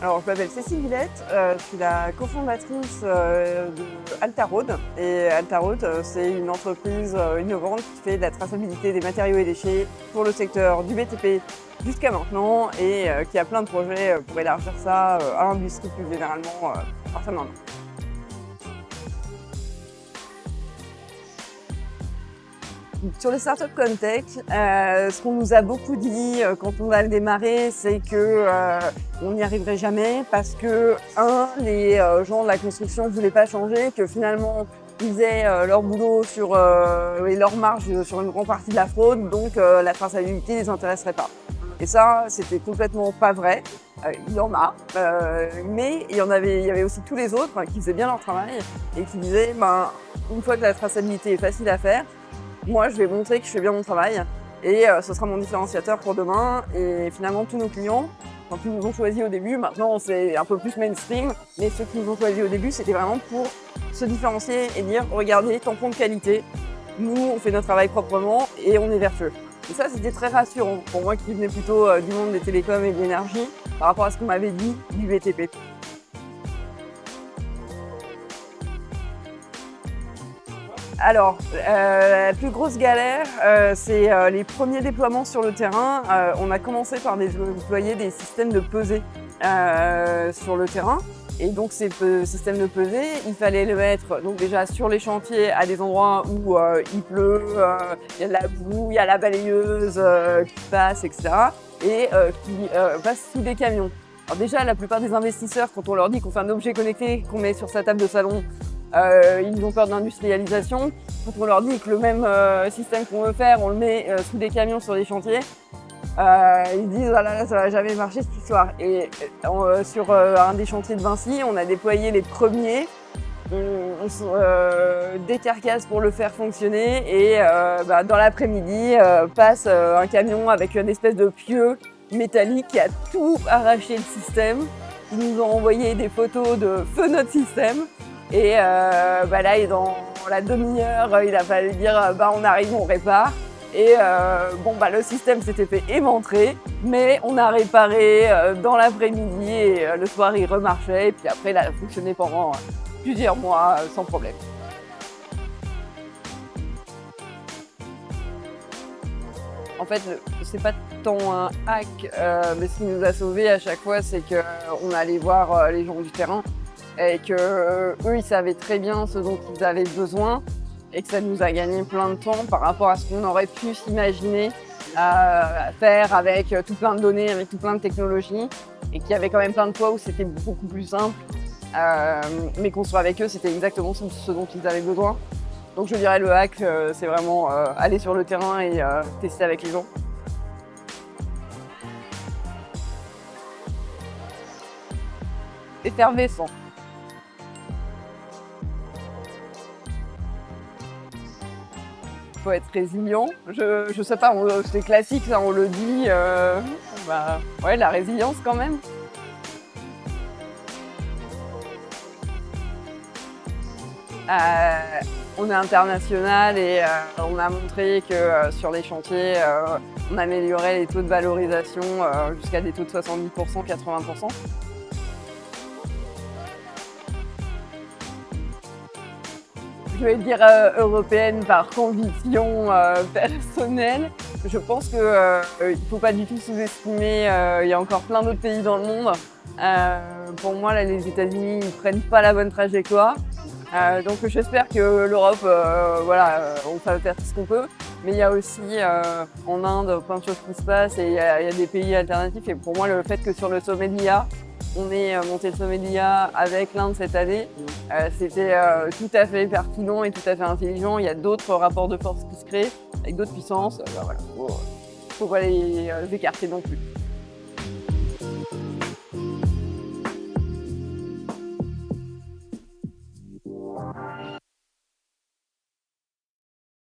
Alors, je m'appelle Cécile Villette, je suis la cofondatrice de Altaroad. Et Altaroad, c'est une entreprise innovante qui fait de la traçabilité des matériaux et déchets pour le secteur du BTP jusqu'à maintenant et qui a plein de projets pour élargir ça à l'industrie plus généralement à partir de maintenant. Sur les startups Contech, ce qu'on nous a beaucoup dit quand on a démarré, c'est que on n'y arriverait jamais parce que, les gens de la construction ne voulaient pas changer, que finalement, ils faisaient leur boulot et leur marge sur une grande partie de la fraude, donc la traçabilité ne les intéresserait pas. Et ça, c'était complètement pas vrai. Il y en a, mais il y avait aussi tous les autres qui faisaient bien leur travail et qui disaient, une fois que la traçabilité est facile à faire, moi, je vais montrer que je fais bien mon travail et ce sera mon différenciateur pour demain. Et finalement, tous nos clients, quand ils nous ont choisis au début, maintenant c'est un peu plus mainstream, mais ceux qui nous ont choisis au début, c'était vraiment pour se différencier et dire, regardez, tampon de qualité, nous, on fait notre travail proprement et on est vertueux. Et ça, c'était très rassurant pour moi qui venais plutôt du monde des télécoms et de l'énergie par rapport à ce qu'on m'avait dit du BTP. Alors, la plus grosse galère, c'est les premiers déploiements sur le terrain. On a commencé par déployer des systèmes de pesée sur le terrain. Et donc ces systèmes de pesée, il fallait les mettre donc déjà sur les chantiers à des endroits où il pleut, il y a de la boue, il y a la balayeuse qui passe, etc. Et qui passe sous des camions. Alors déjà, la plupart des investisseurs, quand on leur dit qu'on fait un objet connecté qu'on met sur sa table de salon, ils ont peur d'industrialisation. Quand on leur dit que le même système qu'on veut faire, on le met sous des camions sur des chantiers, ils disent ah là là, ça va jamais marcher cette histoire. Et sur un des chantiers de Vinci, on a déployé les premiers des carcasses pour le faire fonctionner et dans l'après-midi passe un camion avec une espèce de pieu métallique qui a tout arraché le système. Ils nous ont envoyé des photos de feu notre système. Et là, et dans la demi-heure, il a fallu dire on arrive, on répare. Et le système s'était fait émentrer, mais on a réparé dans l'après-midi et le soir il remarchait. Et puis après, il a fonctionné pendant plusieurs mois sans problème. En fait, c'est pas tant un hack, mais ce qui nous a sauvés à chaque fois, c'est qu'on allait voir les gens du terrain et qu'eux, ils savaient très bien ce dont ils avaient besoin et que ça nous a gagné plein de temps par rapport à ce qu'on aurait pu s'imaginer faire avec tout plein de données, avec tout plein de technologies et qu'il y avait quand même plein de fois où c'était beaucoup plus simple. Mais construire avec eux, c'était exactement ce dont ils avaient besoin. Donc je dirais le hack, c'est vraiment aller sur le terrain et tester avec les gens. Effervescent. Faut être résilient. Je sais pas, c'est classique, ça, on le dit. Ouais, la résilience quand même. On est international et on a montré que sur les chantiers, on améliorait les taux de valorisation jusqu'à des taux de 70%, 80%. Je vais dire européenne par conviction personnelle. Je pense qu'il ne faut pas du tout sous-estimer, il y a encore plein d'autres pays dans le monde. Pour moi, là, les États-Unis ne prennent pas la bonne trajectoire. Donc j'espère que l'Europe, on va faire tout ce qu'on peut. Mais il y a aussi en Inde plein de choses qui se passent et il y a des pays alternatifs. Et pour moi, le fait que sur le sommet de l'IA, on est monté le sommet de l'IA avec l'Inde cette année, c'était tout à fait pertinent et tout à fait intelligent. Il y a d'autres rapports de force qui se créent avec d'autres puissances. Faut pas les écarter non plus.